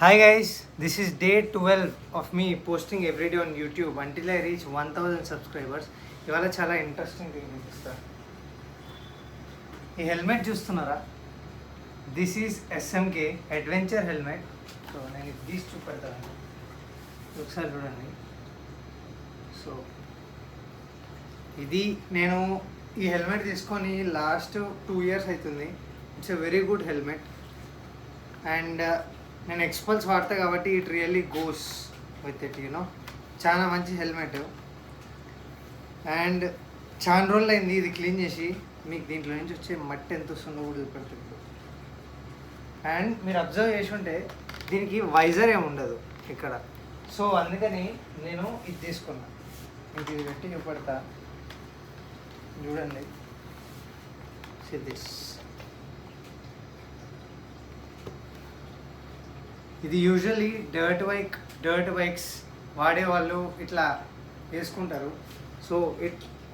Hi guys, this is day 12 of me posting every day on YouTube until I reach 1000 subscribers. ఇవాళ చాలా interesting thing చూపిస్తా. ఈ helmet చూస్తున్నారా? This is SMK adventure helmet. So నేను ఇది తీసి చూపెడతాను, ఒకసారి చూడండి. సో ఇది నేను ఈ హెల్మెట్ తీసుకొని లాస్ట్ 2 years అవుతుంది. It's a very good helmet and నేను ఎక్స్పల్స్ వాడతా కాబట్టి it really goes with it you know. చాలా మంచి హెల్మెట్ అండ్ చాలా రోజులు అయింది ఇది క్లీన్ చేసి. మీకు దీంట్లో నుంచి వచ్చే మట్టి ఎంత వస్తుందో కూడా చూపెడుతుంది. అండ్ మీరు అబ్జర్వ్ చేసి ఉంటే దీనికి వైజర్ ఏమి ఉండదు ఇక్కడ. సో అందుకని నేను ఇది తీసుకున్నా. ఇంక ఇది పెట్టి చూపెడతా, చూడండి. దిస్ ఇది యూజువల్లీ డర్ట్ బైక్స్ వాడేవాళ్ళు ఇట్లా వేసుకుంటారు. So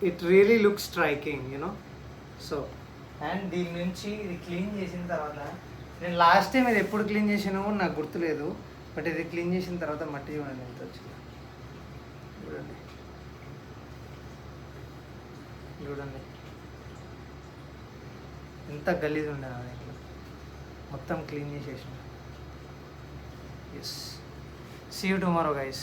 it really looks striking you know. So and దీని నుంచి ఇది క్లీన్ చేసిన తర్వాత, నేను లాస్ట్ టైం ఇది ఎప్పుడు క్లీన్ చేసానో నాకు గుర్తులేదు, బట్ ఇది క్లీన్ చేసిన తర్వాత మట్టి చూడండి ఎంత వచ్చింది. చూడండి చూడండి ఎంత గలీజ్ ఉండే నా దగ్గర. మొత్తం క్లీన్ చేసేసిన. Yes. See you tomorrow, guys.